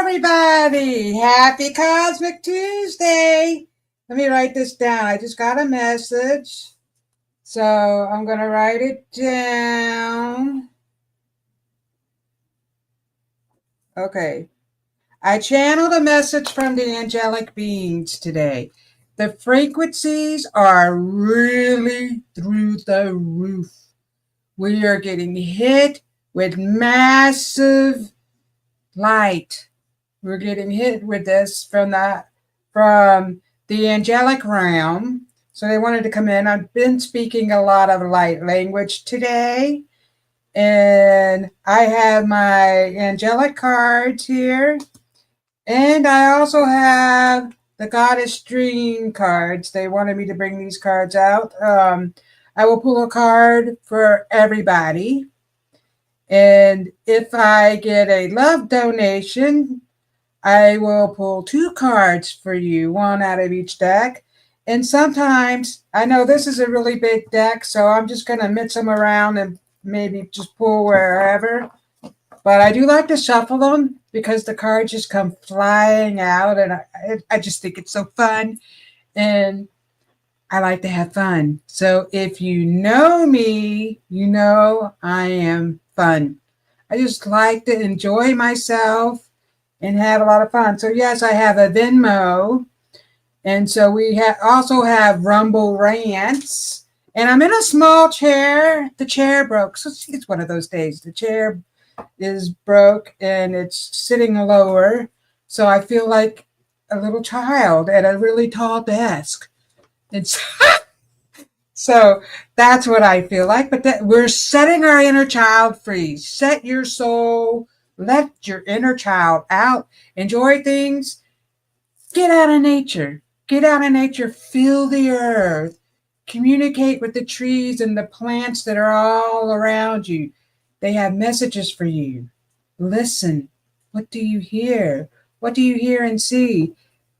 everybody. Happy Cosmic Tuesday. Let me write this down. I just got a message. So I'm going to write it down. Okay. I channeled a message from the angelic beings today. The frequencies are really through the roof. We are getting hit with massive light. We're getting hit with this from the angelic realm. So they wanted to come in. I've been speaking a lot of light language today. And I have my angelic cards here. And I also have the Goddess Dream cards. They wanted me to bring these cards out. I will pull a card for everybody. And if I get a love donation, I will pull 2 cards for you, one out of each deck. And sometimes, I know this is a really big deck, so I'm just going to mix them around and maybe just pull wherever. But I do like to shuffle them because the cards just come flying out, and I just think it's so fun. And I like to have fun. So if you know me, you know I am fun. I just like to enjoy myself and have a lot of fun. So yes, I have a Venmo. And so we also have Rumble Rants. And I'm in a small chair. The chair broke. So it's one of those days. The chair is broke and it's sitting lower. So I feel like a little child at a really tall desk. It's so that's what I feel like. But we're setting our inner child free. Set your soul. Let your inner child out. Enjoy things. Get out of nature. Get out of nature. Feel the earth. Communicate with the trees and the plants that are all around you. They have messages for you. Listen. What do you hear? What do you hear and see?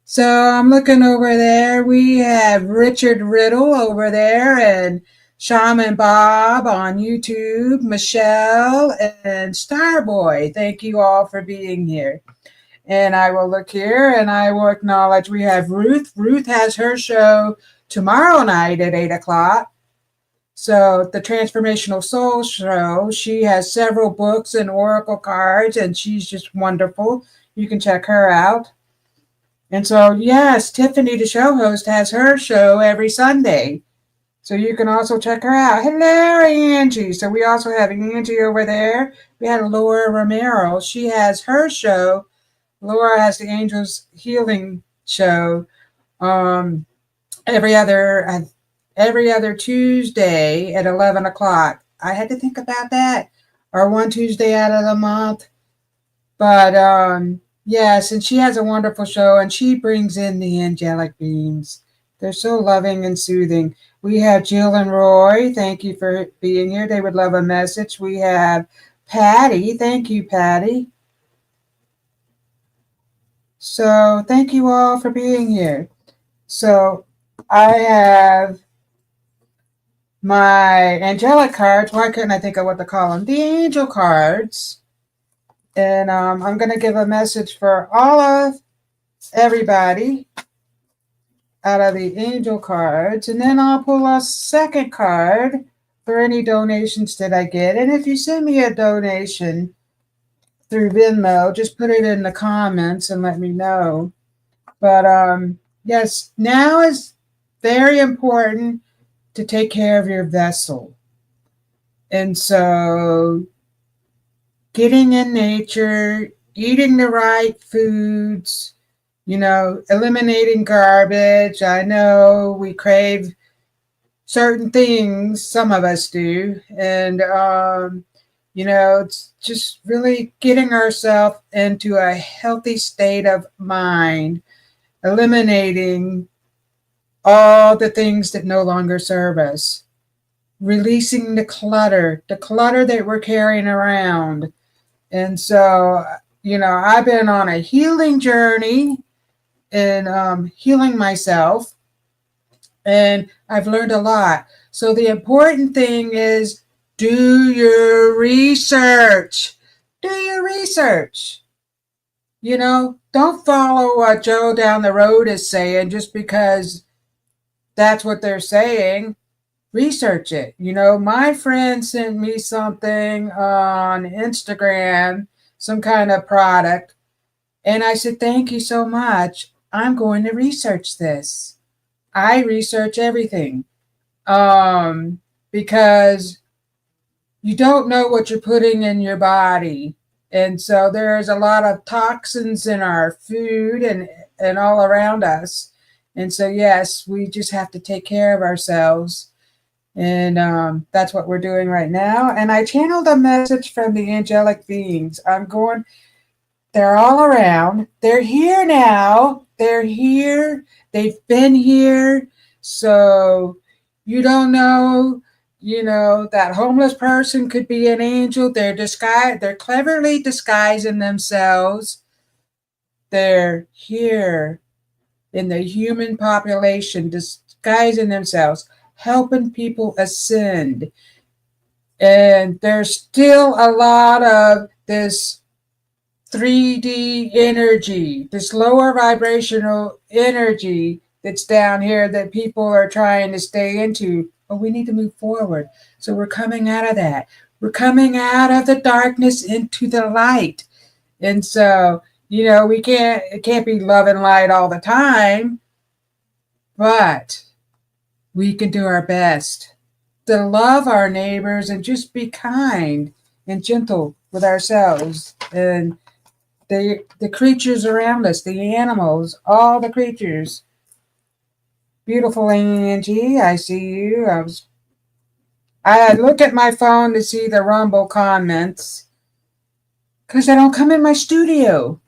So I'm looking over there. We have Richard Riddle over there and Shaman Bob on YouTube, Michelle and Starboy. Thank you all for being here. And I will look here and I will acknowledge we have Ruth. Ruth has her show tomorrow night at 8 o'clock. So the Transformational Soul Show, she has several books and oracle cards, and she's just wonderful. You can check her out. And so, yes, Tiffany, the show host, has her show every Sunday. So you can also check her out. Hello, Angie. So we also have Angie over there. We had Laura Romero. She has her show. Laura has the Angels Healing Show every other Tuesday at 11 o'clock. I had to think about that. Or one Tuesday out of the month. But yes, and she has a wonderful show, and she brings in the angelic beings. They're so loving and soothing. We have Jill and Roy. Thank you for being here. They would love a message. We have Patty. Thank you, Patty. So thank you all for being here. So I have my angelic cards. Why couldn't I think of what to call them? The angel cards. And I'm going to give a message for all of everybody out of the angel cards. And then I'll pull a second card for any donations that I get. And if you send me a donation through Venmo, just put it in the comments and let me know. But yes, now is very important to take care of your vessel. And so getting in nature, eating the right foods, eliminating garbage. I know we crave certain things, some of us do. And, it's just really getting ourselves into a healthy state of mind, eliminating all the things that no longer serve us, releasing the clutter that we're carrying around. And so, I've been on a healing journey and healing myself, and I've learned a lot. So the important thing is do your research. Do your research. Don't follow what Joe down the road is saying just because that's what they're saying. Research it. My friend sent me something on Instagram, some kind of product, and I said, "Thank you so much. I'm going to research this." I research everything. Because you don't know what you're putting in your body. And so there's a lot of toxins in our food and all around us. And so, yes, we just have to take care of ourselves. And that's what we're doing right now. And I channeled a message from the angelic beings. They're all around. They're here now. They're here. They've been here. So you don't know, that homeless person could be an angel. They're cleverly disguising themselves. They're here in the human population, disguising themselves, helping people ascend. And there's still a lot of this 3D energy, this lower vibrational energy that's down here that people are trying to stay into. But we need to move forward. So we're coming out of that. We're coming out of the darkness into the light. And so, it can't be love and light all the time, but we can do our best to love our neighbors and just be kind and gentle with ourselves and the creatures around us, the animals, all the creatures. Beautiful Angie, I see you. I look at my phone to see the Rumble comments because they don't come in my studio.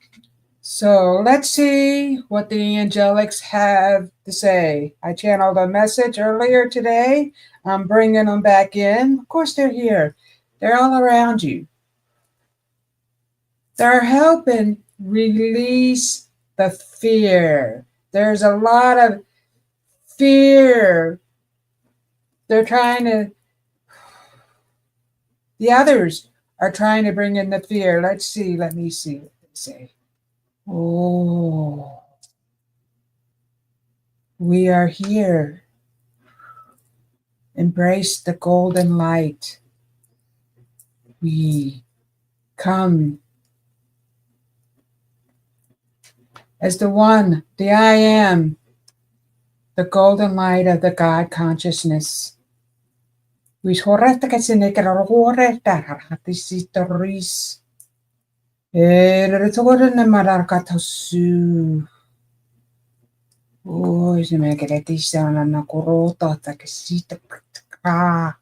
So let's see what the angelics have to say. I channeled a message earlier today. I'm bringing them back in. Of course, they're here. They're all around you. They're helping release the fear. There's a lot of fear. The others are trying to bring in the fear. Let me see what they say. Oh, we are here. Embrace the golden light. We come as the one, the I am, the golden light of the God consciousness. We oh, se me querete sana na korota ta ke sita ka.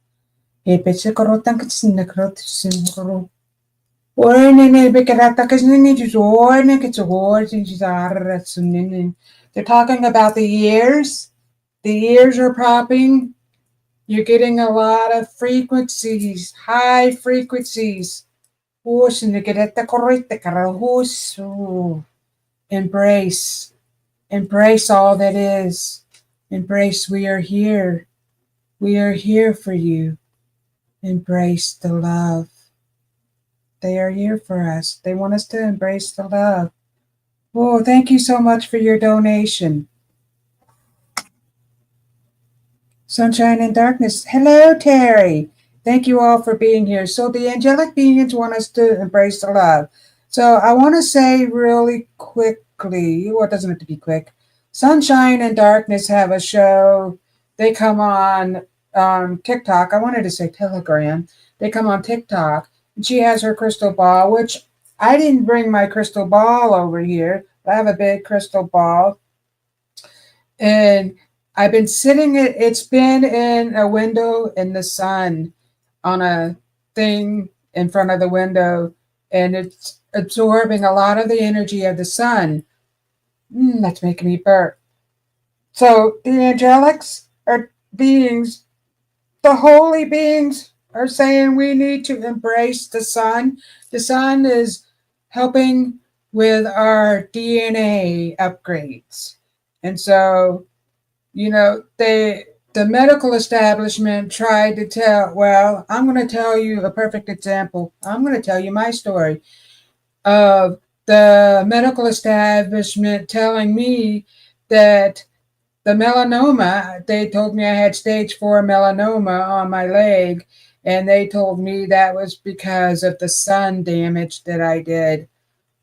E petse korota ke sina korota sin. They're talking about the ears. The ears are popping. You're getting a lot of frequencies, high frequencies. Embrace. Embrace all that is. Embrace we are here. We are here for you. Embrace the love. They are here for us. They want us to embrace the love. Oh, thank you so much for your donation. Sunshine and darkness. Hello, Terry. Thank you all for being here. So the angelic beings want us to embrace the love. So I want to say really quickly, well, it doesn't have to be quick. Sunshine and darkness have a show. They come on TikTok. I wanted to say Telegram. They come on TikTok. She has her crystal ball, which I didn't bring my crystal ball over here. I have a big crystal ball. And I've been it's been in a window in the sun on a thing in front of the window. And it's absorbing a lot of the energy of the sun. That's making me burp. So the angelics are beings, the holy beings are saying we need to embrace the sun. The sun is helping with our DNA upgrades. And so, the medical establishment tried to I'm going to tell you a perfect example. I'm going to tell you my story of the medical establishment telling me that the melanoma, they told me I had stage 4 melanoma on my leg, and they told me that was because of the sun damage that I did,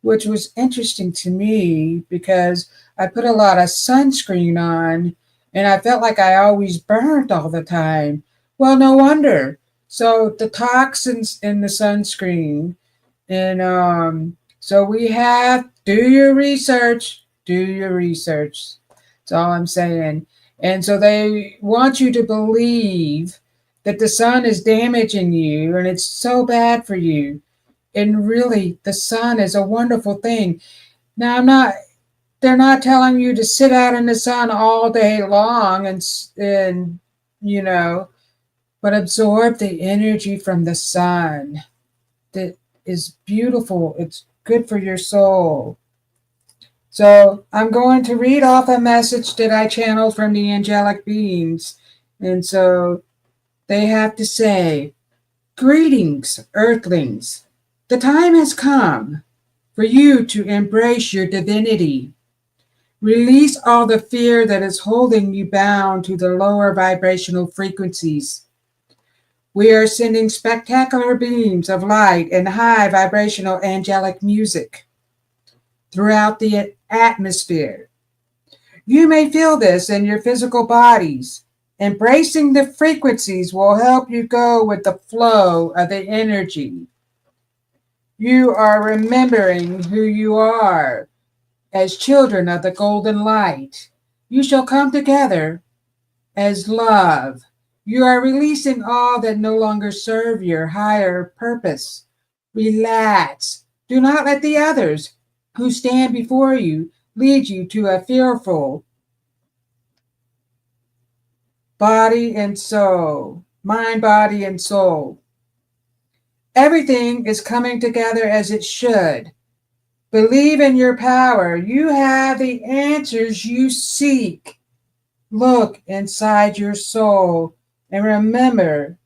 which was interesting to me because I put a lot of sunscreen on and I felt like I always burned all the time. Well, no wonder. So the toxins in the sunscreen, and so we have do your research, do your research. That's all I'm saying. And so they want you to believe that the sun is damaging you and it's so bad for you. And really, the sun is a wonderful thing. Now, they're not telling you to sit out in the sun all day long and you know, but absorb the energy from the sun. That is beautiful. It's good for your soul. So I'm going to read off a message that I channeled from the angelic beings. And so they have to say, greetings, earthlings. The time has come for you to embrace your divinity. Release all the fear that is holding you bound to the lower vibrational frequencies. We are sending spectacular beams of light and high vibrational angelic music throughout the atmosphere. You may feel this in your physical bodies. Embracing the frequencies will help you go with the flow of the energy. You are remembering who you are as children of the golden light. You shall come together as love. You are releasing all that no longer serve your higher purpose. Relax. Do not let the others who stand before you lead you to a fearful body and soul, mind, body, and soul. Everything is coming together as it should. Believe in your power. You have the answers you seek. Look inside your soul and remember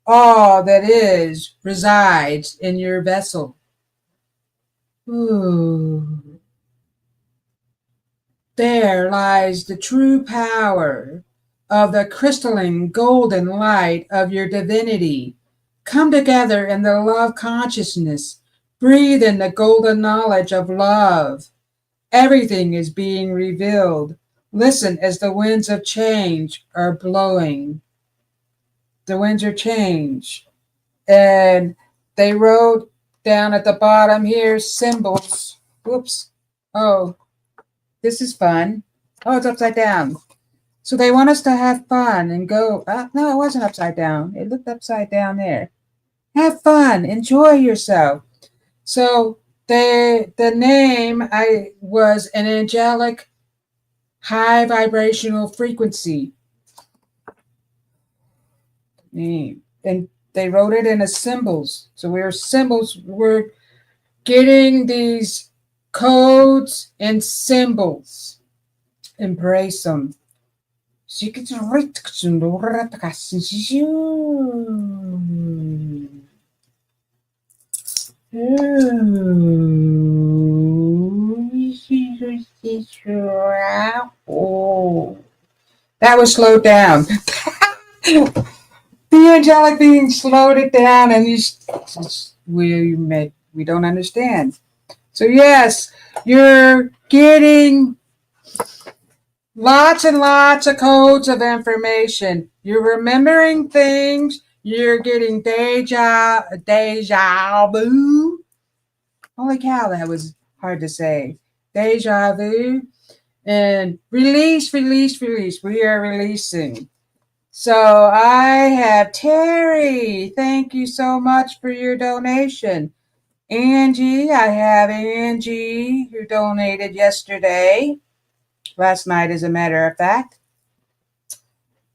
all that is resides in your vessel. Ooh. There lies the true power of the crystalline golden light of your divinity. Come together in the love consciousness. Breathe in the golden knowledge of love. Everything is being revealed. Listen as the winds of change are blowing. The winds are change. And they wrote down at the bottom here symbols. Whoops. Oh, this is fun. Oh, it's upside down. So they want us to have fun and go. No, it wasn't upside down. It looked upside down there. Have fun. Enjoy yourself. So the name I was an angelic high vibrational frequency name. And they wrote it in a symbols. So we're getting these codes and symbols. Embrace them. Oh, that was slowed down. The angelic being slowed it down, and we don't understand. So yes, you're getting lots and lots of codes of information. You're remembering things. You're getting deja vu. Holy cow, that was hard to say. Deja vu. And release, release, release. We are releasing. So I have Terry. Thank you so much for your donation. Angie, I have Angie who donated yesterday. Last night, as a matter of fact.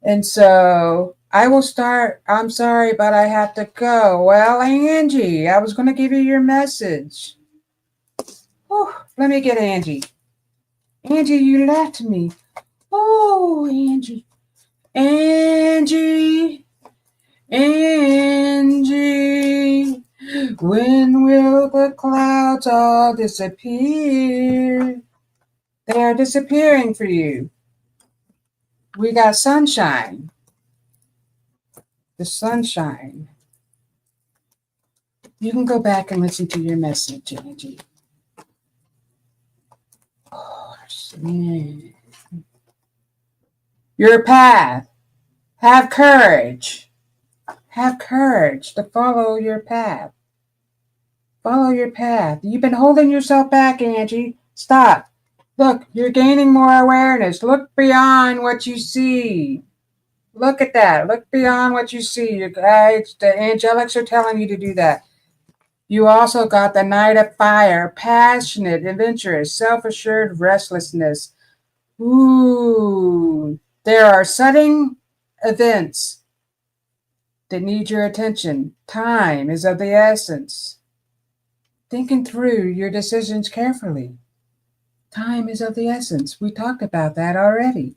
And so I will start. I'm sorry, but I have to go. Well, Angie, I was going to give you your message. Oh, let me get Angie. Angie, you left me. Oh, Angie. Angie. Angie. When will the clouds all disappear? They are disappearing for you. We got sunshine. The sunshine. You can go back and listen to your message, Angie. Your path. Have courage. Have courage to follow your path. Follow your path. You've been holding yourself back, Angie. Stop. Look, you're gaining more awareness. Look beyond what you see. Look at that. Look beyond what you see. Your guides, the angelics are telling you to do that. You also got the Knight of Fire, passionate, adventurous, self-assured restlessness. Ooh, there are sudden events that need your attention. Time is of the essence. Thinking through your decisions carefully. Time is of the essence. We talked about that already,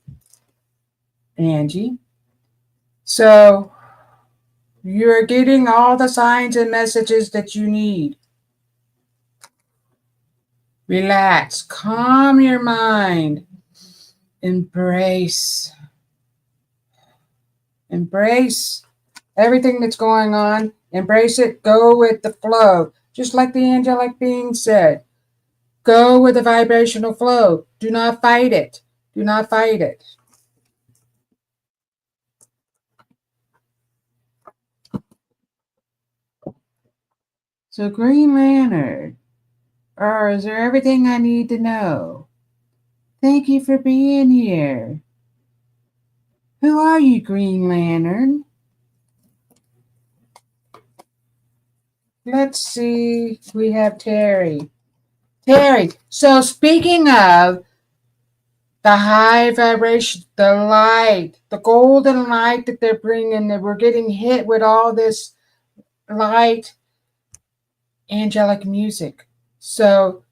Angie. So you're getting all the signs and messages that you need. Relax, calm your mind, embrace everything that's going on. Embrace it, go with the flow. Just like the angelic being said, go with the vibrational flow. Do not fight it. Do not fight it. So Green Lantern, or is there everything I need to know? Thank you for being here. Who are you, Green Lantern? Let's see. We have Terry. Terry, so speaking of the high vibration, the light, the golden light that they're bringing, that we're getting hit with all this light, angelic music. So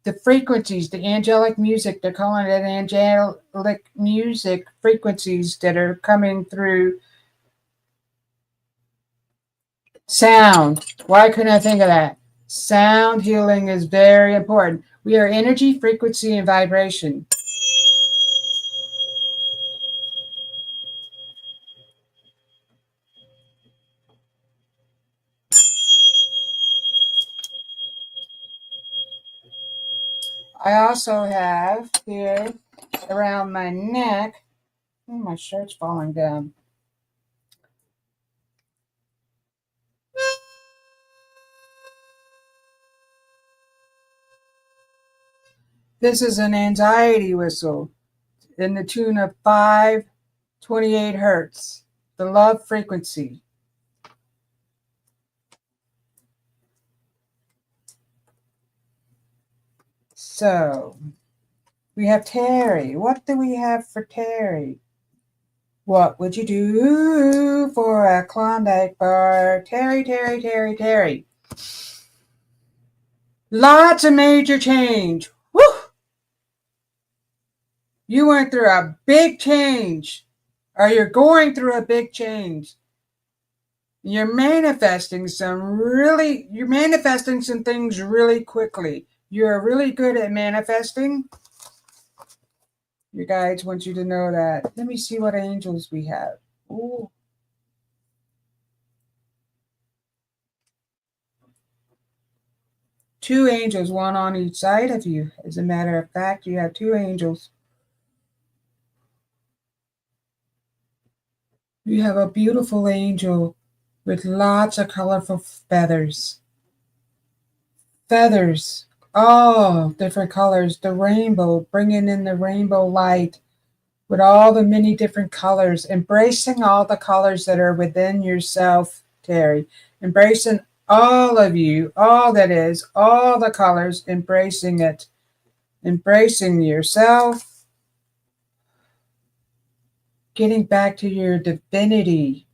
the frequencies, the angelic music, they're calling it angelic music frequencies that are coming through sound. Why couldn't I think of that? Sound healing is very important. We are energy, frequency, and vibration. I also have here around my neck, my shirt's falling down. This is an anxiety whistle in the tune of 528 hertz, the love frequency. So we have Terry. What do we have for Terry? What would you do for a Klondike bar? Terry, Terry, Terry, Terry. Lots of major change. Woo! You went through a big change, or you're going through a big change. You're manifesting some things really quickly. You're really good at manifesting. Your guides want you to know that. Let me see what angels we have. Ooh. Two angels, one on each side of you. As a matter of fact, you have two angels. You have a beautiful angel with lots of colorful feathers. Feathers, all different colors. The rainbow, bringing in the rainbow light with all the many different colors. Embracing all the colors that are within yourself, Terry. Embracing all of you, all that is, all the colors, embracing it. Embracing yourself. Getting back to your divinity.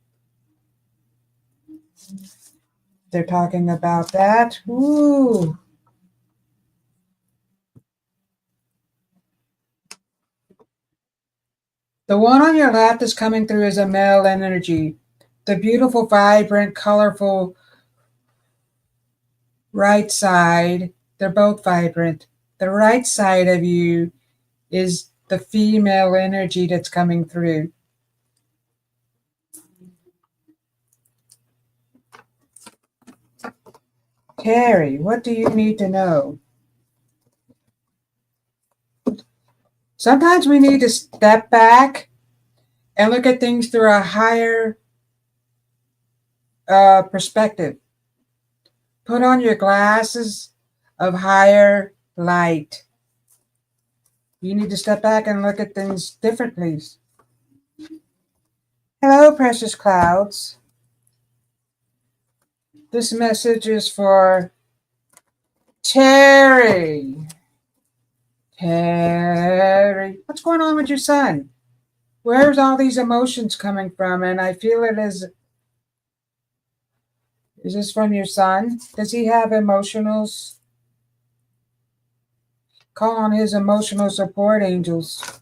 They're talking about that. Ooh. The one on your left is coming through as a male energy. The beautiful, vibrant, colorful right side, they're both vibrant. The right side of you is the female energy that's coming through. Terry, what do you need to know? Sometimes we need to step back and look at things through a higher perspective. Put on your glasses of higher light. You need to step back and look at things differently. Hello, precious clouds. This message is for Terry. Terry, what's going on with your son? Where's all these emotions coming from? And I feel it is this from your son? Does he have emotionals? Call on his emotional support angels.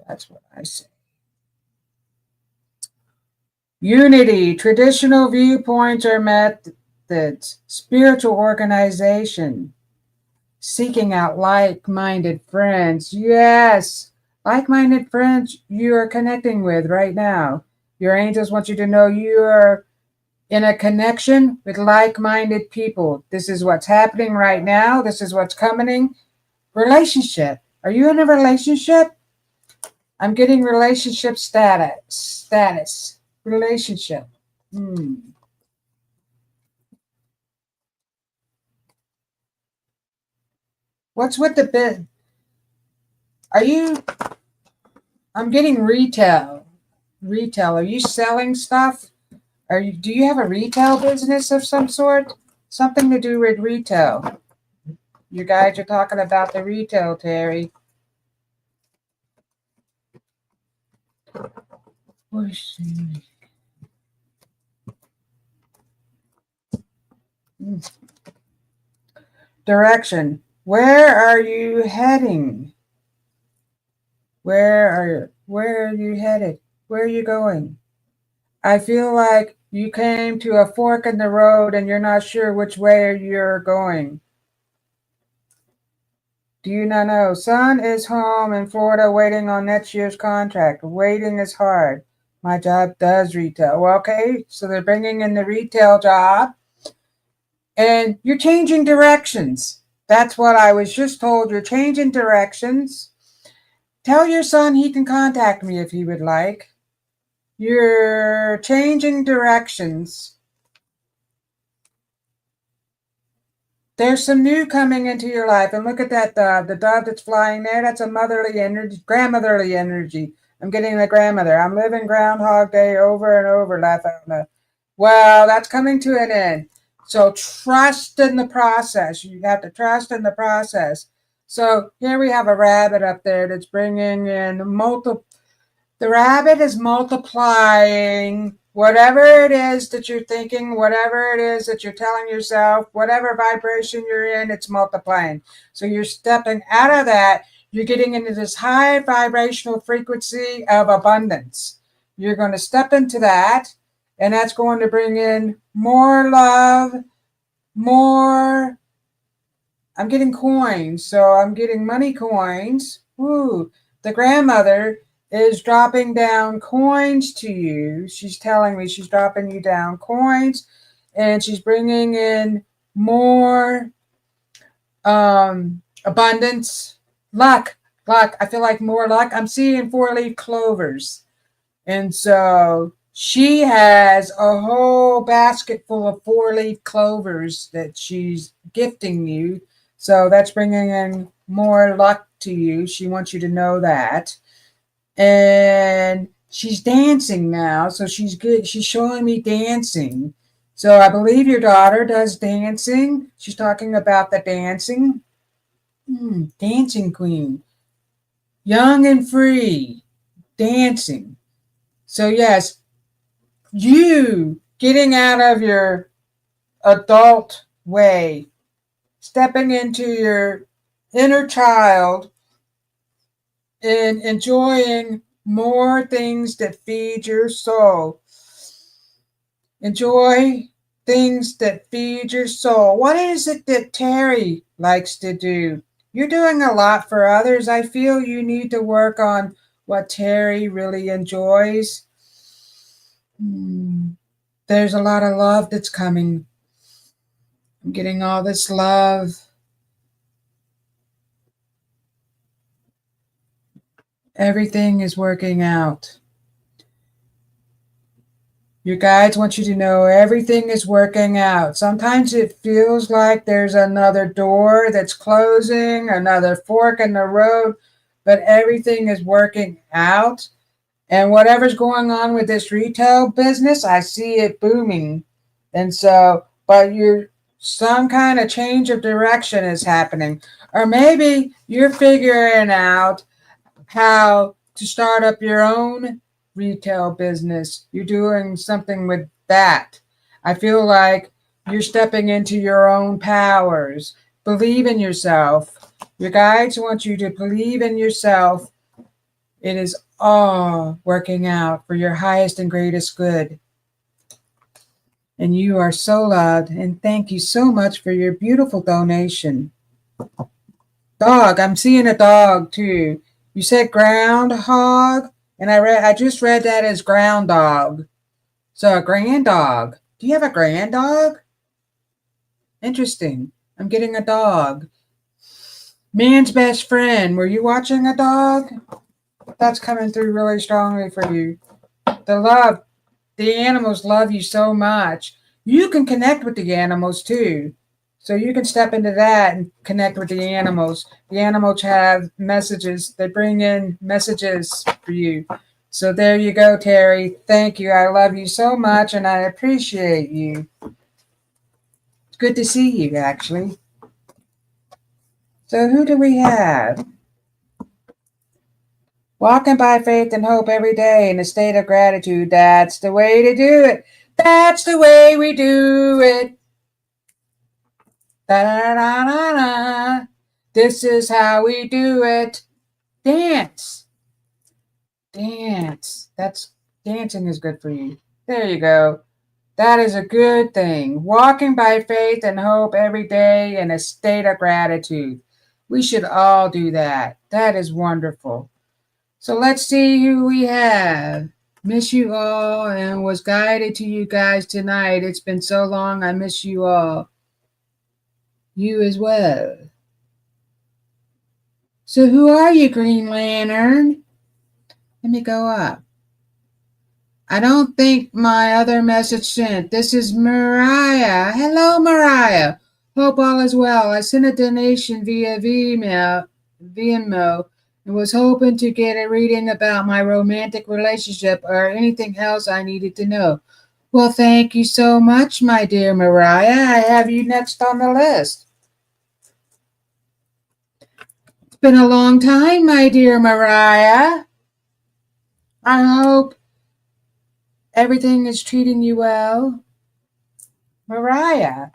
That's what I say. Unity, traditional viewpoints or methods, spiritual organization, seeking out like-minded friends. Yes, like-minded friends you are connecting with right now. Your angels want you to know you are in a connection with like-minded people. This is what's happening right now. This is what's coming. Relationship. Are you in a relationship? I'm getting relationship status. Relationship. What's with the bit? Are you? I'm getting retail. Retail. Are you selling stuff? Do you have a retail business of some sort? Something to do with retail. You guys are talking about the retail, Terry. Direction. Where are you heading? Where are you headed? Where are you going? I feel like you came to a fork in the road and you're not sure which way you're going. Do you not know? Son is home in Florida waiting on next year's contract. Waiting is hard. My job does retail. Well, okay, so they're bringing in the retail job and you're changing directions. That's what I was just told. You're changing directions. Tell your son he can contact me if he would like. You're changing directions. There's some new coming into your life. And look at that dove. The dove that's flying there, that's a motherly energy, grandmotherly energy. I'm getting the grandmother. I'm living Groundhog Day over and over, laugh out loud. Well, that's coming to an end. So trust in the process. You have to trust in the process. So here we have a rabbit up there that's bringing in multiple. The rabbit is multiplying whatever it is that you're thinking, whatever it is that you're telling yourself, whatever vibration you're in, it's multiplying. So you're stepping out of that. You're getting into this high vibrational frequency of abundance. You're going to step into that, and that's going to bring in more love, more. I'm getting coins, so I'm getting money coins. Woo. The grandmother is dropping down coins to you. She's telling me she's dropping you down coins, and she's bringing in more abundance, luck. I feel like more luck. I'm seeing 4-leaf clovers, and so she has a whole basket full of 4-leaf clovers that she's gifting you. So that's bringing in more luck to you. She wants you to know that. And she's dancing now, so she's good. She's showing me dancing. So I believe your daughter does dancing. She's talking about the dancing. Dancing queen. Young and free. Dancing. So yes, you getting out of your adult way, stepping into your inner child and enjoying more things that feed your soul. Enjoy things that feed your soul. What is it that Terry likes to do? You're doing a lot for others. I feel you need to work on what Terry really enjoys. There's a lot of love that's coming. I'm getting all this love. Everything is working out. Your guides want you to know everything is working out. Sometimes it feels like there's another door that's closing, another fork in the road, but everything is working out. And whatever's going on with this retail business, I see it booming. And so, but some kind of change of direction is happening. Or maybe you're figuring out how to start up your own retail business. You're doing something with that. I feel like you're stepping into your own powers. Believe in yourself. Your guides want you to believe in yourself. It is all working out for your highest and greatest good. And you are so loved. And thank you so much for your beautiful donation. Dog, I'm seeing a dog too. You said groundhog, and I just read that as ground dog. So a grand dog. Do you have a grand dog? Interesting. I'm getting a dog. Man's best friend. Were you watching a dog? That's coming through really strongly for you. The love. The animals love you so much. You can connect with the animals too. So you can step into that and connect with the animals. The animals have messages. They bring in messages for you. So there you go, Terry. Thank you. I love you so much and I appreciate you. It's good to see you, actually. So who do we have? Walking by faith and hope every day in a state of gratitude. That's the way to do it. That's the way we do it. Da-da-da-da-da. This is how we do it. Dance. Dance. Dancing is good for you. There you go. That is a good thing. Walking by faith and hope every day in a state of gratitude. We should all do that. That is wonderful. So let's see who we have. Miss you all and was guided to you guys tonight. It's been so long. I miss you all. You as well. So who are you, Green Lantern? Let me go up. I don't think my other message sent. This is Mariah. Hello, Mariah. Hope all is well. I sent a donation via Venmo, and was hoping to get a reading about my romantic relationship or anything else I needed to know. Well, thank you so much, my dear Mariah. I have you next on the list. It's been a long time, my dear Mariah. I hope everything is treating you well. Mariah.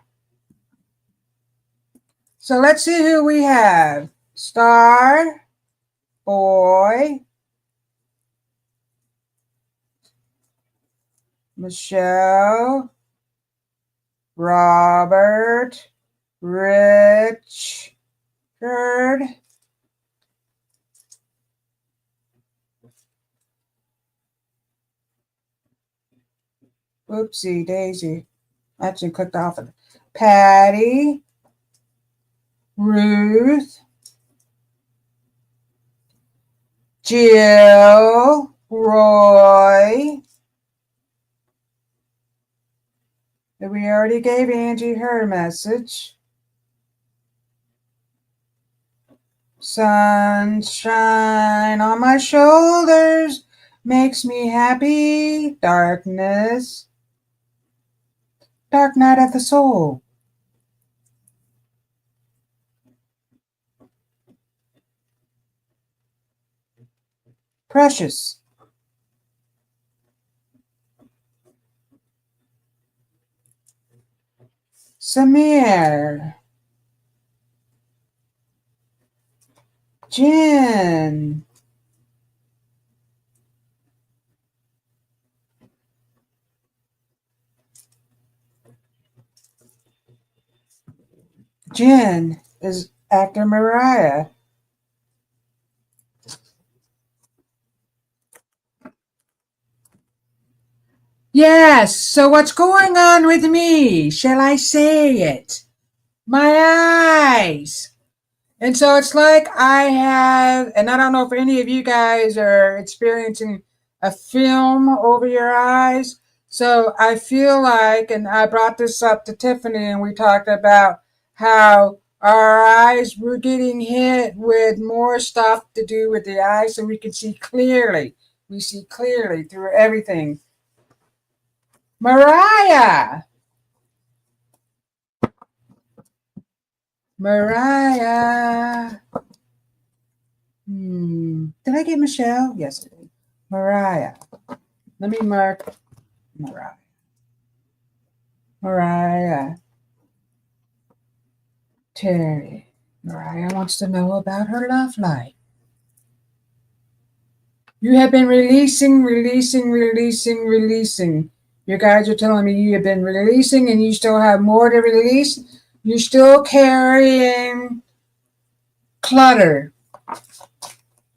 So let's see who we have. Star, Boy, Michelle, Robert, Richard. Oopsie daisy. Actually clicked off of it. Patty, Ruth, Jill, Roy. We already gave Angie her message. Sunshine on my shoulders makes me happy. Darkness, dark night of the soul. Precious. Samir. Jen. Jen is actor Mariah. Yes, so what's going on with me? Shall I say it? My eyes. And so it's like I have, and I don't know if any of you guys are experiencing a film over your eyes. So I feel like, and I brought this up to Tiffany, and we talked about how our eyes were getting hit with more stuff to do with the eyes so we can see clearly. We see clearly through everything. Mariah! Mariah! Did I get Michelle? Yes, I did. Mariah. Let me mark Mariah. Mariah. Terry. Mariah wants to know about her love life. You have been releasing. Your guides are telling me you have been releasing and you still have more to release. You're still carrying clutter.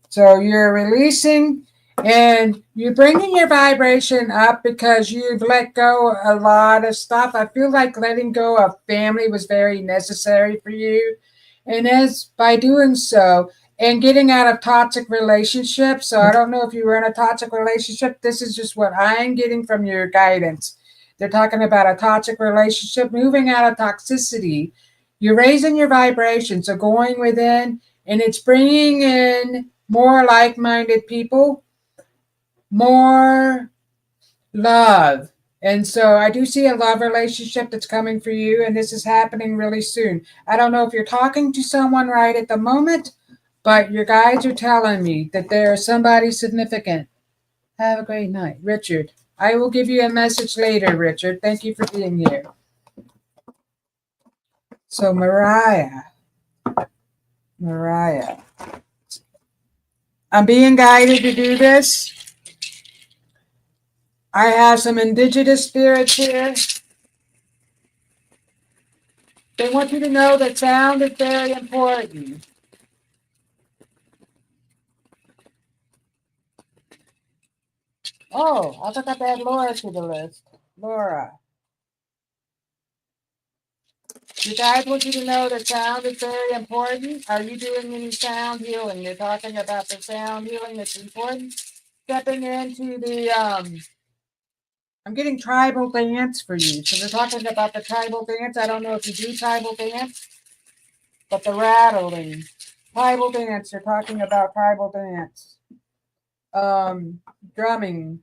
So you're releasing and you're bringing your vibration up because you've let go a lot of stuff. I feel like letting go of family was very necessary for you. And as by doing so, and getting out of toxic relationships. So I don't know if you were in a toxic relationship. This is just what I'm getting from your guidance. They're talking about a toxic relationship, moving out of toxicity. You're raising your vibration. So going within, and it's bringing in more like-minded people, more love. And so I do see a love relationship that's coming for you, and this is happening really soon. I don't know if you're talking to someone right at the moment, but your guides are telling me that there's somebody significant. Have a great night. Richard. I will give you a message later, Richard. Thank you for being here. So Mariah. I'm being guided to do this. I have some indigenous spirits here. They want you to know that sound is very important. Oh, I forgot to add Laura to the list. Laura. You guys want you to know that sound is very important. Are you doing any sound healing? They're talking about the sound healing that's important. Stepping into the, I'm getting tribal dance for you. So they're talking about the tribal dance. I don't know if you do tribal dance, but the rattling. Tribal dance, they're talking about tribal dance. Drumming.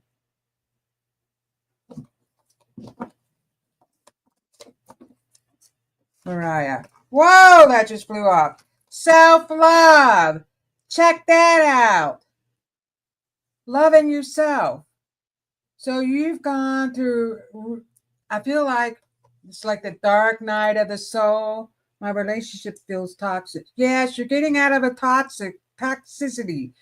Mariah. Whoa, that just flew off. Self-love. Check that out. Loving yourself. So you've gone through, I feel like it's like the dark night of the soul. My relationship feels toxic. Yes, you're getting out of a toxicity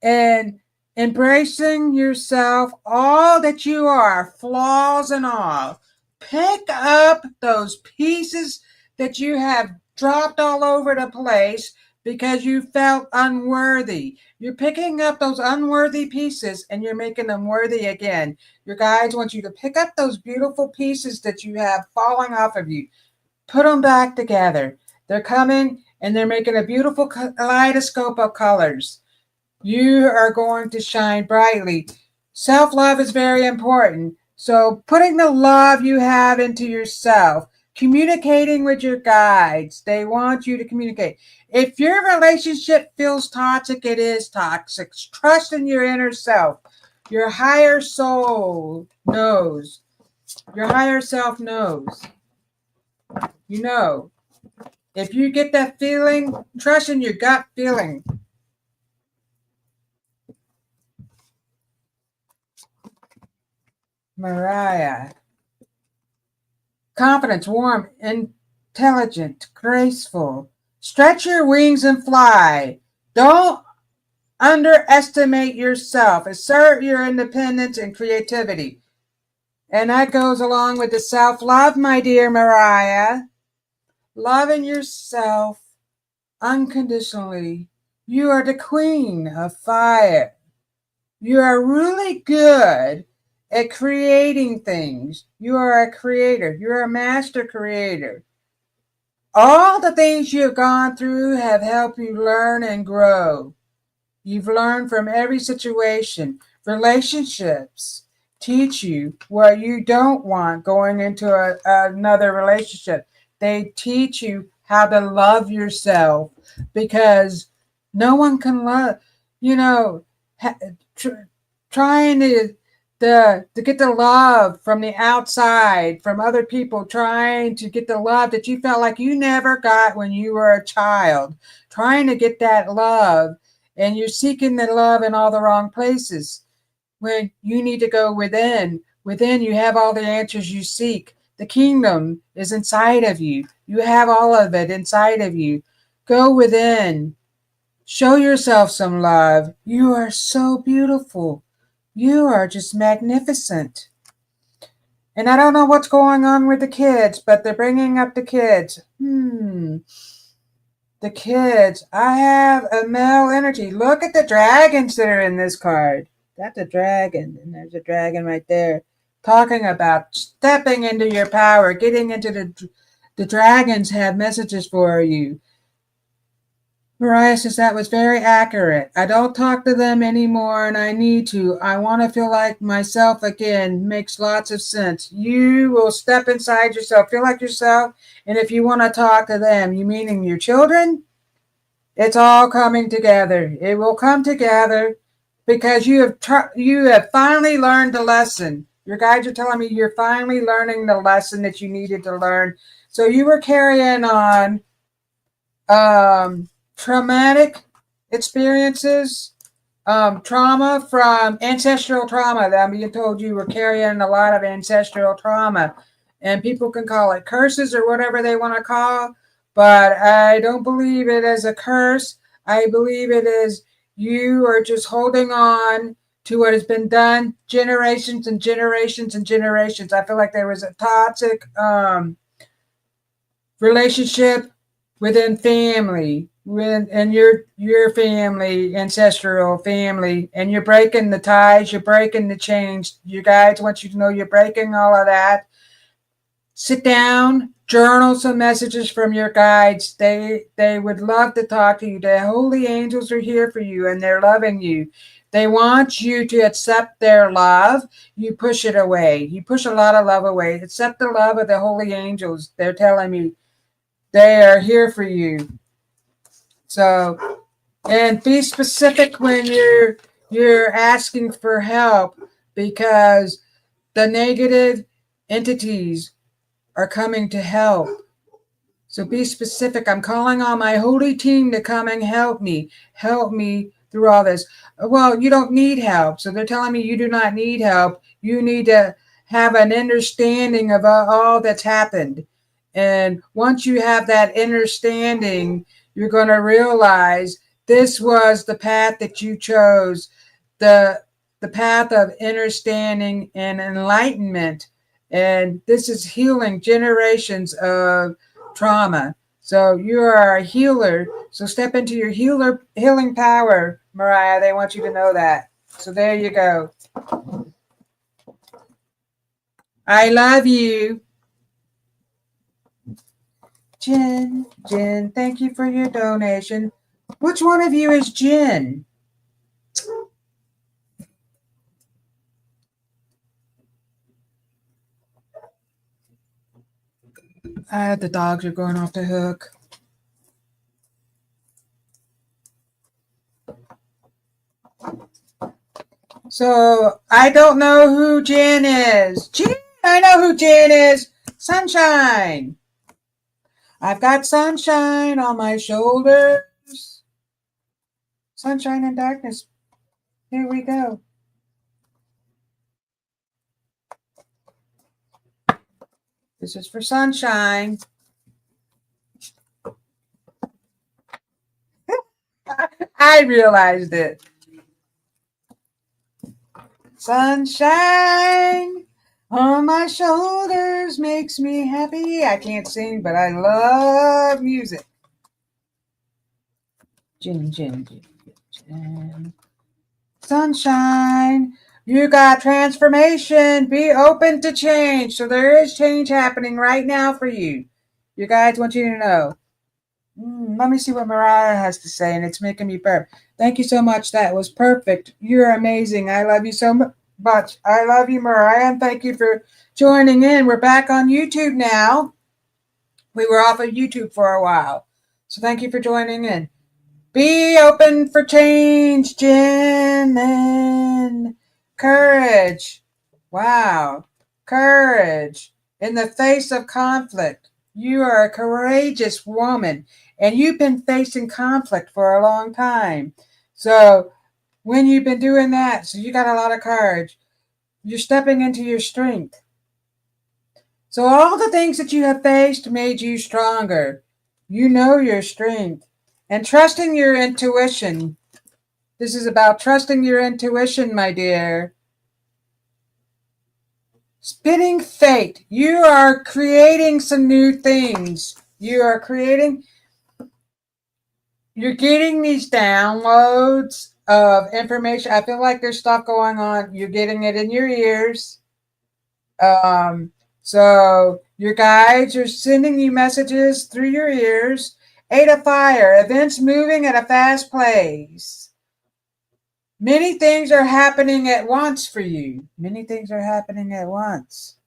and embracing yourself, all that you are, flaws and all. Pick up those pieces that you have dropped all over the place because you felt unworthy. You're picking up those unworthy pieces and you're making them worthy again. Your guides want you to pick up those beautiful pieces that you have falling off of you. Put them back together. They're coming and they're making a beautiful kaleidoscope of colors. You are going to shine brightly. Self-love is very important. So putting the love you have into yourself, communicating with your guides. They want you to communicate. If your relationship feels toxic, it is toxic. Trust in your inner self. Your higher soul knows. Your higher self knows. You know. If you get that feeling, trust in your gut feeling. Mariah. Confidence, warm, intelligent, graceful. Stretch your wings and fly. Don't underestimate yourself. Assert your independence and creativity. And that goes along with the self-love, my dear Mariah. loving yourself unconditionally. You are the queen of fire. You are really good at creating things. You are a creator. You're a master creator. All the things you have gone through have helped you learn and grow. You've learned from every situation. Relationships teach you what you don't want going into another relationship. They teach you how to love yourself because no one can love, you know, trying to get the love from the outside, from other people, trying to get the love that you felt like you never got when you were a child, trying to get that love, and you're seeking the love in all the wrong places. When you need to go within, you have all the answers you seek. The kingdom is inside of you. You have all of it inside of you. Go within. Show yourself some love. You are so beautiful. You are just magnificent. And I don't know what's going on with the kids, but they're bringing up the kids. The kids. I have a male energy. Look at the dragons that are in this card. That's a dragon, and there's a dragon right there. Talking about stepping into your power, getting into the dragons have messages for you. Mariah says that was very accurate. I don't talk to them anymore and I need to. I want to feel like myself again. Makes lots of sense. You will step inside yourself, feel like yourself, and if you want to talk to them, you meaning your children, it's all coming together. It will come together because you have finally learned the lesson. Your guides are telling me you're finally learning the lesson that you needed to learn. So you were carrying on traumatic experiences, trauma from ancestral trauma. That I'm being told you were carrying a lot of ancestral trauma, and people can call it curses or whatever they want to call, but I don't believe it as a curse. I believe it is you are just holding on to what has been done generations and generations and generations. I feel like there was a toxic relationship within family, and your family, ancestral family, and you're breaking the ties, you're breaking the chains. You guys want you to know you're breaking all of that. Sit down, journal some messages from your guides. They would love to talk to you. The holy angels are here for you and they're loving you. They want you to accept their love. You push it away. You push a lot of love away. Accept the love of the holy angels. They're telling me they are here for you. So, and be specific when you're asking for help, because the negative entities are coming to help. So be specific. I'm calling on my holy team to come and help me. Help me through all this. Well, you don't need help. So they're telling me you do not need help. You need to have an understanding of all that's happened. And once you have that understanding, you're going to realize this was the path that you chose, the path of understanding and enlightenment. And this is healing generations of trauma. So you are a healer. So step into your healing power, Mariah. They want you to know that. So there you go. I love you. Jen, thank you for your donation. Which one of you is Jen? The dogs are going off the hook. So I don't know who Jen is. Jen, I know who Jen is. Sunshine. I've got sunshine on my shoulders. Sunshine and darkness. Here we go. This is for sunshine. I realized it. Sunshine. On my shoulders makes me happy. I can't sing, but I love music. Jin, jin, jin, jin. Sunshine. You got transformation. Be open to change. So there is change happening right now for you. You guys want you to know. Let me see what Mariah has to say, and it's making me burp. Thank you so much. That was perfect. You're amazing. I love you so much. I love you, Mariah, and thank you for joining in. We're back on YouTube now. We were off of YouTube for a while. So thank you for joining in. Be open for change, Jen, and courage. Wow. Courage in the face of conflict. You are a courageous woman, and you've been facing conflict for a long time. So when you've been doing that, so you got a lot of courage. You're stepping into your strength. So all the things that you have faced made you stronger. You know your strength. And trusting your intuition. This is about trusting your intuition, my dear. Spinning fate. You are creating some new things. You're getting these downloads of information. I feel like there's stuff going on. You're getting it in your ears. So your guides are sending you messages through your ears. 8 of Fire, events moving at a fast pace. Many things are happening at once for you. Many things are happening at once.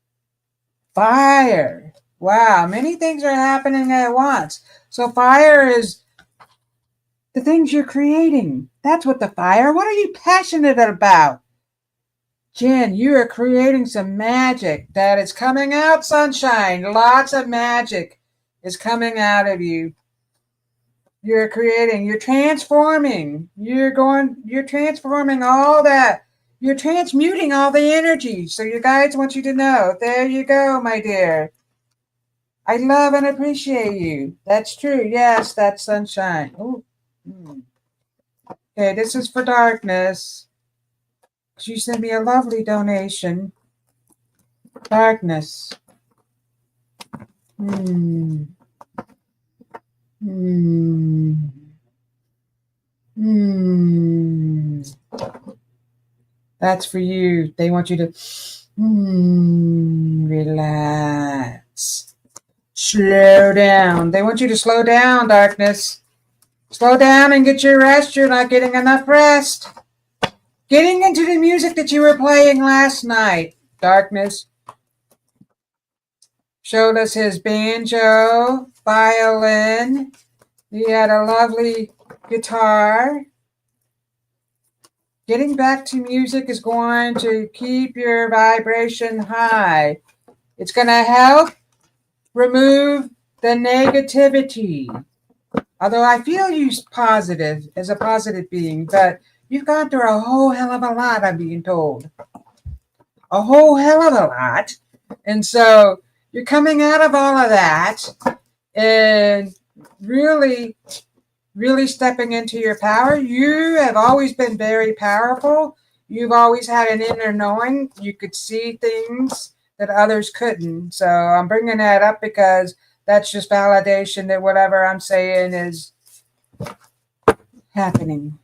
Fire. Wow, many things are happening at once. So fire is the things you're creating. That's what the fire. What are you passionate about? Jen, you are creating some magic that is coming out, sunshine. Lots of magic is coming out of you. You're creating, you're transforming. You're transforming all that. You're transmuting all the energy. So your guides want you to know. There you go, my dear. I love and appreciate you. That's true. Yes, that's sunshine. Ooh. Okay, this is for darkness. You sent me a lovely donation. Darkness. Hmm. Hmm. Hmm. That's for you. They want you to relax. Slow down. They want you to slow down, darkness. Slow down and get your rest. You're not getting enough rest. Getting into the music that you were playing last night, darkness. Showed us his banjo, violin. He had a lovely guitar. Getting back to music is going to keep your vibration high. It's going to help remove the negativity. Although I feel you positive, as a positive being, but you've gone through a whole hell of a lot, I'm being told. A whole hell of a lot. And so you're coming out of all of that and really stepping into your power. You have always been very powerful. You've always had an inner knowing. You could see things that others couldn't. So I'm bringing that up because that's just validation that whatever I'm saying is happening.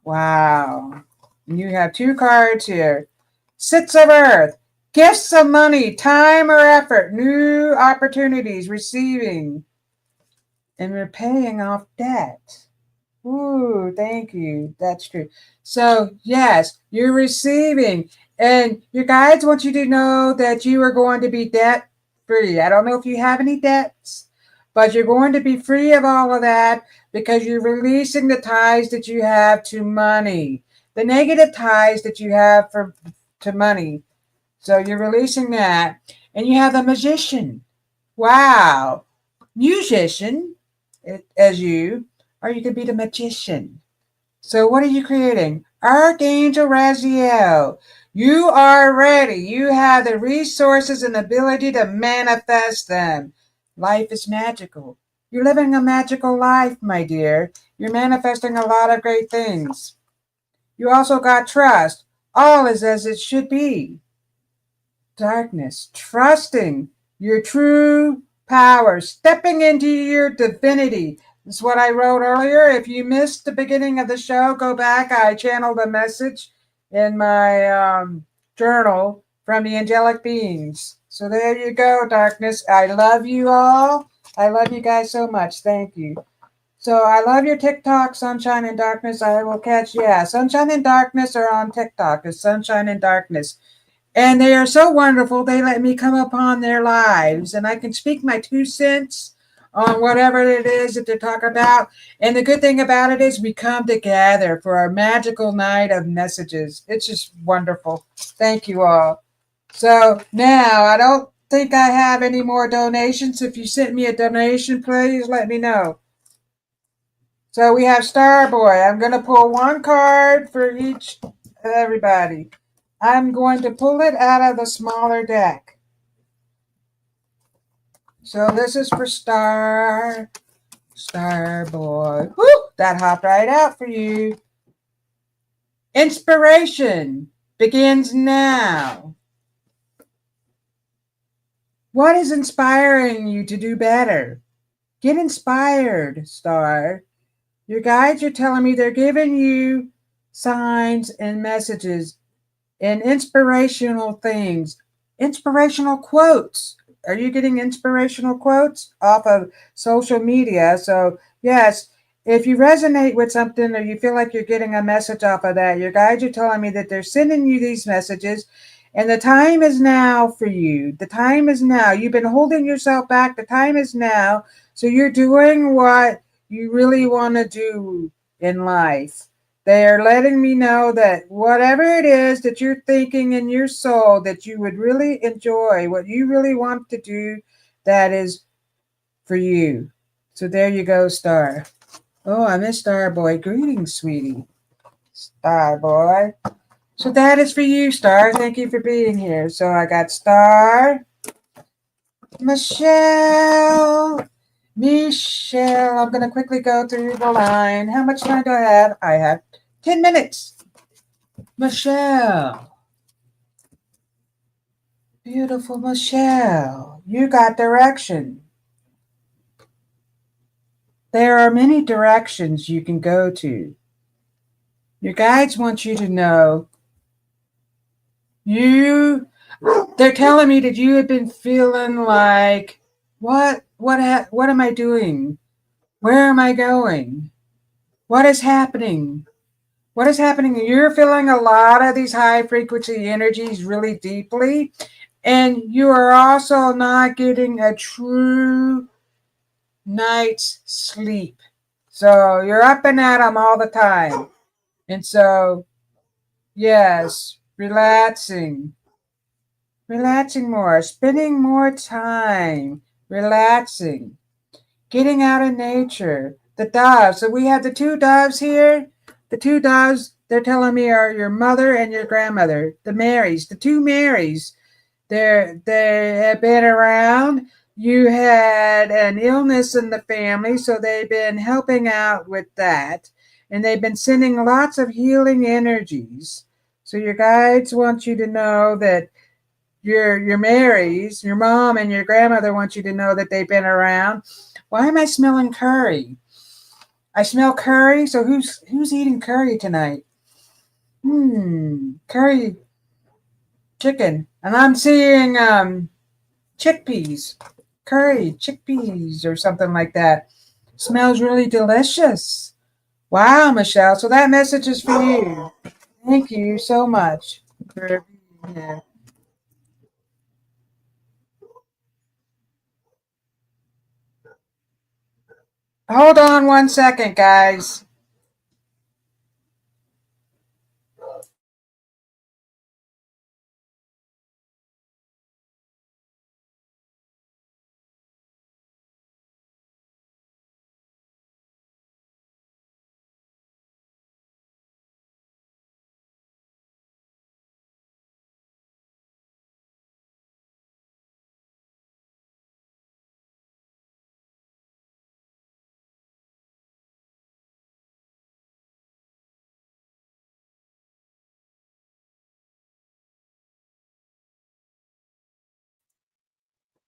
Wow. You have 2 cards here. 6 of Earth. Gifts of money, time or effort, new opportunities, receiving, and we're paying off debt. Ooh, thank you. That's true. So, yes, you're receiving, and your guides want you to know that you are going to be debt free. I don't know if you have any debts, but you're going to be free of all of that because you're releasing the ties that you have to money, the negative ties that you have to money. So you're releasing that, and you have the Magician. Wow, musician, as you, or you could be the magician. So what are you creating? Archangel Raziel, you are ready. You have the resources and ability to manifest them. Life is magical. You're living a magical life, my dear. You're manifesting a lot of great things. You also got trust. All is as it should be. darkness, trusting your true power, stepping into your divinity. This is what I wrote earlier. If you missed the beginning of the show, go back. I channeled a message in my journal from the angelic beings. So there you go, darkness. I love you all. I love you guys so much. Thank you. So I love your TikTok, Sunshine and Darkness. I will catch, yeah, Sunshine and Darkness are on TikTok. It's Sunshine and Darkness. And they are so wonderful. They let me come upon their lives and I can speak my 2 cents on whatever it is that they're talking about. And the good thing about it is we come together for our magical night of messages. It's just wonderful. Thank you all. So now I don't think I have any more donations. If you sent me a donation, please let me know. So we have Starboy. I'm going to pull one card for each everybody. I'm going to pull it out of the smaller deck. So this is for Starboy. Whoo! That hopped right out for you. Inspiration begins now. What is inspiring you to do better? Get inspired, Star. Your guides are telling me they're giving you signs and messages and inspirational things, inspirational quotes. Are you getting inspirational quotes off of social media? So, yes, if you resonate with something or you feel like you're getting a message off of that, your guides are telling me that they're sending you these messages and the time is now for you. The time is now. You've been holding yourself back. The time is now. So you're doing what you really want to do in life. They are letting me know that whatever it is that you're thinking in your soul that you would really enjoy, what you really want to do, that is for you. So there you go, Star. Oh, I miss Starboy. Greetings, sweetie. Starboy. So that is for you, Star. Thank you for being here. So I got Star, Michelle. I'm going to quickly go through the line. How much time do I have? I have 10 minutes. Michelle. Beautiful Michelle. You got direction. There are many directions you can go to. Your guides want you to know they're telling me that you have been feeling like, what am I doing? Where am I going? What is happening? What is happening? You're feeling a lot of these high frequency energies really deeply, and you are also not getting a true night's sleep. So you're up and at them all the time. And so, yes, relaxing more, spending more time, relaxing, getting out of nature. The doves. So we have the two doves here. The two doves, they're telling me, are your mother and your grandmother, the Marys, the two Marys. They have been around. You had an illness in the family, so they've been helping out with that. And they've been sending lots of healing energies. So your guides want you to know that your Marys, your mom and your grandmother want you to know that they've been around. Why am I smelling curry? I smell curry. So who's eating curry tonight? Curry chicken. And I'm seeing chickpeas, curry, chickpeas, or something like that. Smells really delicious. Wow, Michelle. So that message is for you. Thank you so much for being here. Hold on 1 second, guys.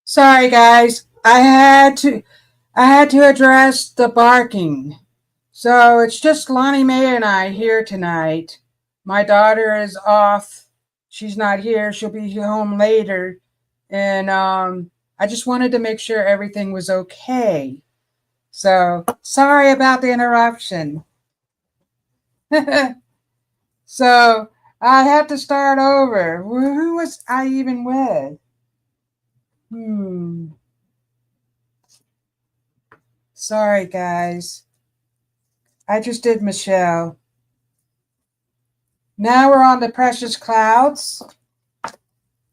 Sorry, guys. I had to address the barking. So it's just Lonnie Mae and I here tonight. My daughter is off. She's not here. She'll be home later. And I just wanted to make sure everything was okay. So sorry about the interruption. So I had to start over. Who was I even with? Hmm. Sorry, guys. I just did Michelle. Now we're on the precious clouds.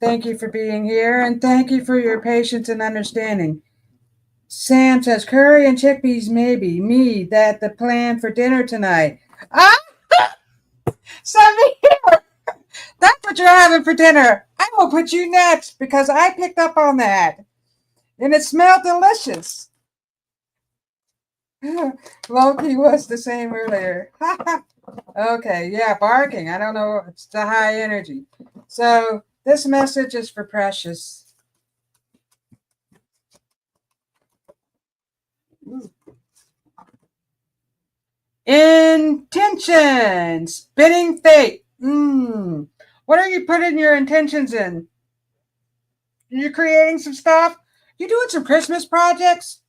Thank you for being here, and thank you for your patience and understanding. Sam says curry and chickpeas, maybe. Me, that the plan for dinner tonight. Ah, Samir, that's what you're having for dinner. I will put you next because I picked up on that, and it smelled delicious. Loki was the same earlier. Okay, yeah, barking. I don't know. It's the high energy. So this message is for Precious. Intention, spinning fate. What are you putting your intentions in? Are you creating some stuff? You doing some Christmas projects?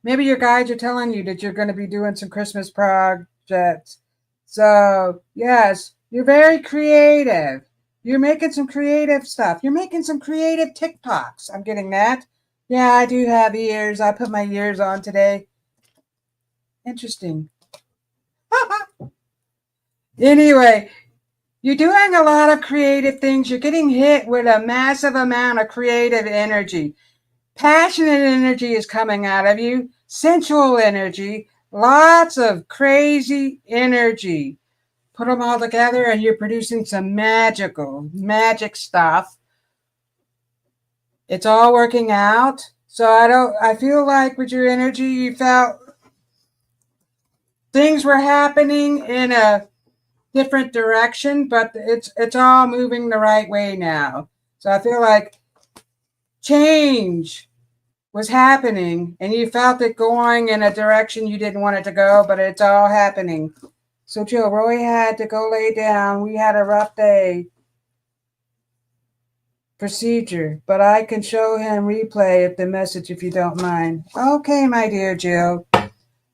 Maybe your guides are telling you that you're going to be doing some Christmas projects. So, yes, you're very creative. You're making some creative stuff. You're making some creative TikToks. I'm getting that. Yeah, I do have ears. I put my ears on today. Interesting. Anyway, you're doing a lot of creative things. You're getting hit with a massive amount of creative energy. Passionate energy is coming out of you, sensual energy, lots of crazy energy. Put them all together and you're producing some magic stuff. It's all working out. So I feel like with your energy, you felt things were happening in a different direction, but it's all moving the right way now. So I feel like change was happening and you felt it going in a direction you didn't want it to go, but it's all happening. So Jill, Roy had to go lay down. We had a rough day procedure, but I can show him replay of the message if you don't mind. Okay, my dear Jill.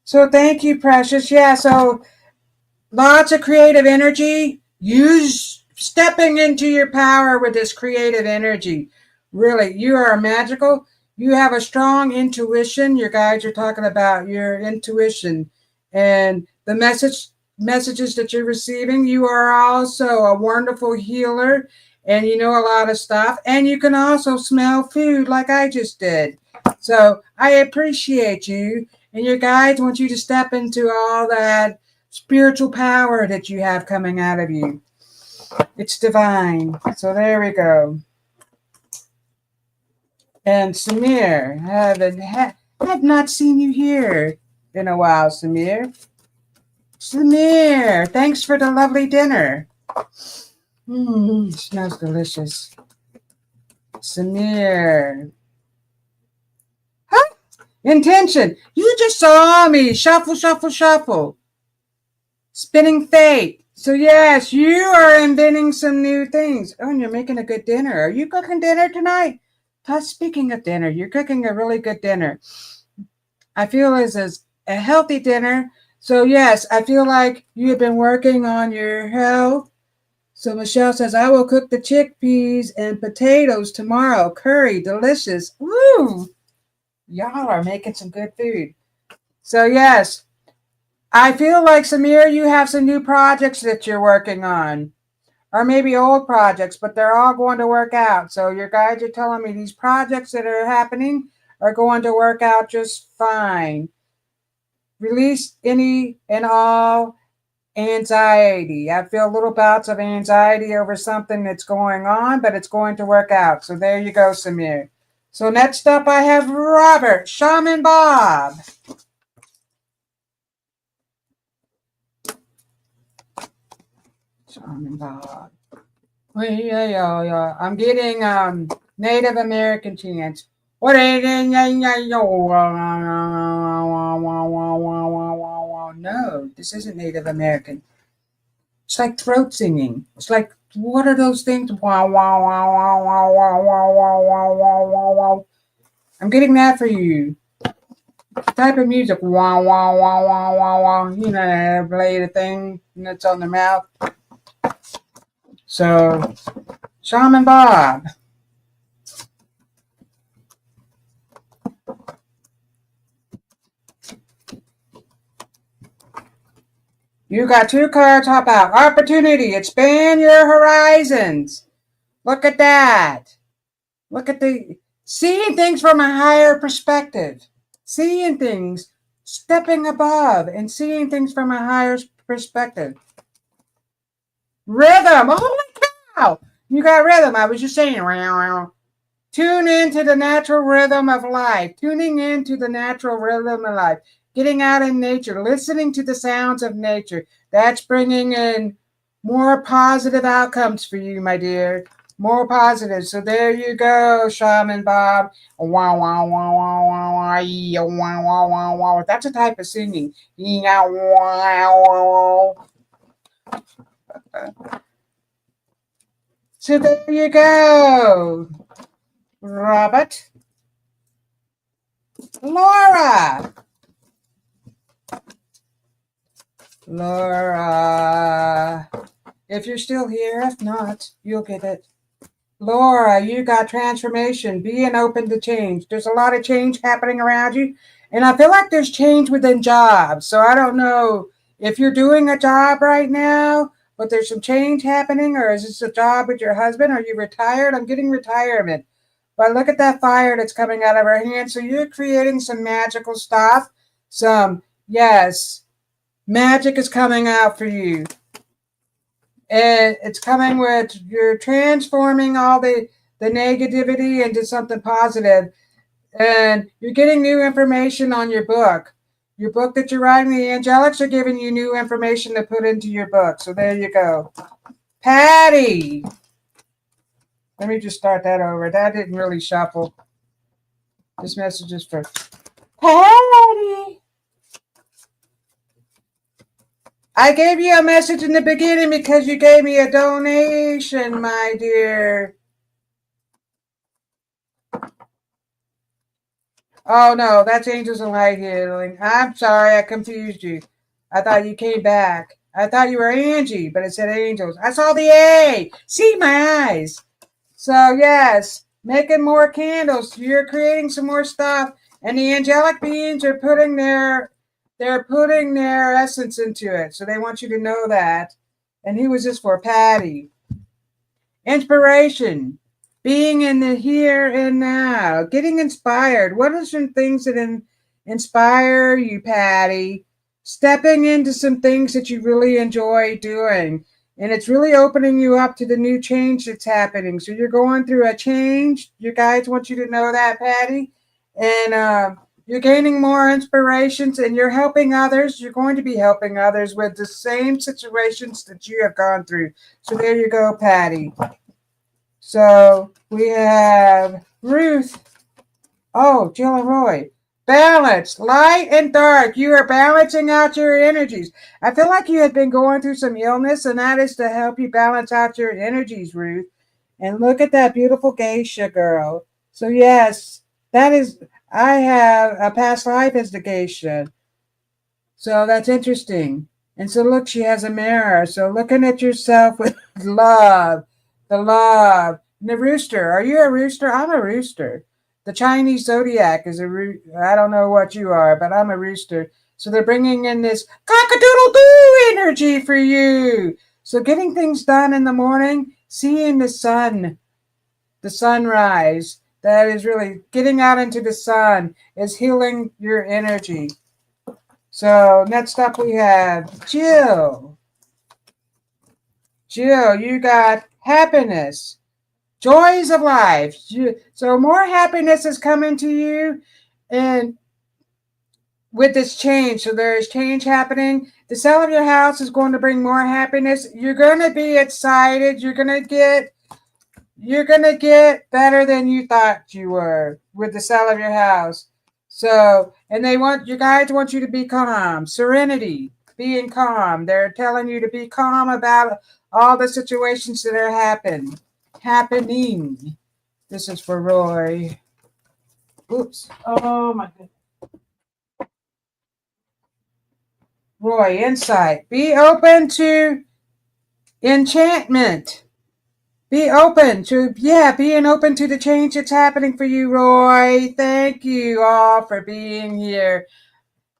So thank you, Precious. Yeah, so lots of creative energy. Use stepping into your power with this creative energy. Really, you are magical. You have a strong intuition. Your guides are talking about your intuition and the messages that you're receiving. You are also a wonderful healer and you know a lot of stuff. And you can also smell food like I just did. So I appreciate you. And your guides want you to step into all that spiritual power that you have coming out of you. It's divine. So there we go. And Samir, have not seen you here in a while, Samir. Samir, thanks for the lovely dinner. Smells delicious. Samir. Huh? Intention. You just saw me. Shuffle, shuffle, shuffle. Spinning fate. So yes, you are inventing some new things. Oh, and you're making a good dinner. Are you cooking dinner tonight? Speaking of dinner, you're cooking a really good dinner. I feel as a healthy dinner. So yes, I feel like you have been working on your health. So Michelle says, I will cook the chickpeas and potatoes tomorrow. Curry, delicious. Woo! Y'all are making some good food. So yes, I feel like, Samir, you have some new projects that you're working on, or maybe old projects, but they're all going to work out. So your guides are telling me these projects that are happening are going to work out just fine. Release any and all anxiety. I feel little bouts of anxiety over something that's going on, but it's going to work out. So there you go, Samir. So next up, I have Robert, Shaman Bob. Shaman Bob. Yeah. I'm getting Native American chants. No, this isn't Native American. It's like throat singing. It's like, what are those things? I'm getting that for you. Type of music. You know, play the thing that's on the mouth. So, Shaman Bob. You got 2 cards hop out. Opportunity. Expand your horizons. Look at that. Look at the seeing things from a higher perspective. Seeing things, stepping above and seeing things from a higher perspective. Rhythm. Holy cow. You got rhythm. I was just saying. Tune into the natural rhythm of life. Tuning into the natural rhythm of life. Getting out in nature, listening to the sounds of nature. That's bringing in more positive outcomes for you, my dear. More positive. So there you go, Shaman Bob. Wow, wow, wow, wow, wow, wow, wow, wow, wow. That's a type of singing. So there you go, Robert. Laura. Laura. If you're still here, if not, you'll get it. Laura, you got transformation, being open to change. There's a lot of change happening around you. And I feel like there's change within jobs. So I don't know if you're doing a job right now, but there's some change happening, or is this a job with your husband? Are you retired? I'm getting retirement. But look at that fire that's coming out of her hand. So you're creating some magical stuff. Yes, magic is coming out for you. And it's coming with, you're transforming all the negativity into something positive. And you're getting new information on your book. Your book that you're writing, the Angelics are giving you new information to put into your book. So there you go. Patty. Let me just start that over. That didn't really shuffle. This message is for Patty. I gave you a message in the beginning because you gave me a donation, my dear. Oh, no, that's Angels and Light Healing. I'm sorry, I confused you. I thought you came back. I thought you were Angie, but it said Angels. I saw the A. See my eyes. So, yes, making more candles. You're creating some more stuff. And the angelic beings are putting their essence into it. So they want you to know that. And who was this for? Patty. Inspiration. Being in the here and now. Getting inspired. What are some things that inspire you, Patty? Stepping into some things that you really enjoy doing. And it's really opening you up to the new change that's happening. So you're going through a change. Your guides want you to know that, Patty. And you're gaining more inspirations and you're helping others. You're going to be helping others with the same situations that you have gone through. So there you go, Patty. So we have Ruth. Oh, Jill and Roy. Balance, light and dark. You are balancing out your energies. I feel like you have been going through some illness, and that is to help you balance out your energies, Ruth. And look at that beautiful geisha girl. So yes, that is, I have a past life as the geisha. So that's interesting. And so look, she has a mirror. So looking at yourself with love, the love. And the rooster. Are you a rooster? I'm a rooster. The Chinese zodiac is a rooster. I don't know what you are, but I'm a rooster. So they're bringing in this cock-a-doodle-doo energy for you. So getting things done in the morning, seeing the sun, the sunrise, that is really getting out into the sun is healing your energy. So next up we have Jill. Jill, you got happiness. Joys of life. So more happiness is coming to you, and with this change. So there is change happening. The sale of your house is going to bring more happiness. You're going to be excited. You're going to you're going to get better than you thought you were with the sale of your house. So, and you guys want you to be calm, serenity, being calm. They're telling you to be calm about all the situations that are happening. This is for Roy. Oops. Oh my goodness. Roy, insight. Be open to enchantment. Be open to, being open to the change that's happening for you, Roy. Thank you all for being here.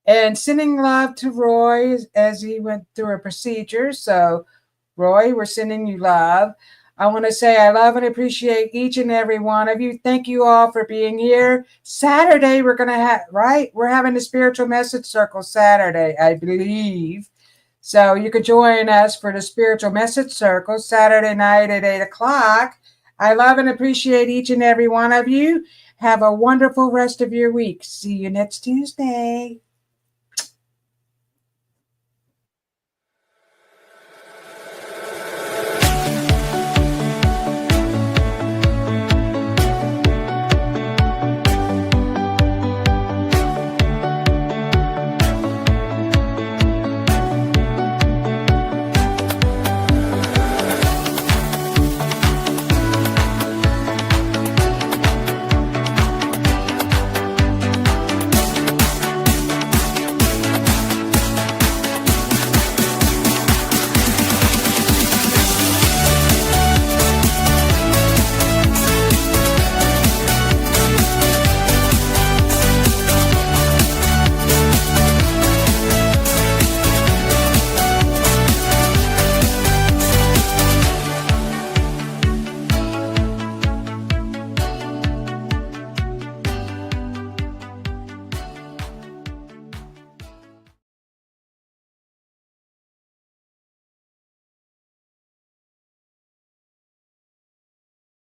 And sending love to Roy as he went through a procedure. So, Roy, we're sending you love. I want to say I love and appreciate each and every one of you. Thank you all for being here. Saturday, we're going to have, right? We're having the Spiritual Message Circle Saturday, I believe. So you could join us for the Spiritual Message Circle Saturday night at 8 o'clock. I love and appreciate each and every one of you. Have a wonderful rest of your week. See you next Tuesday.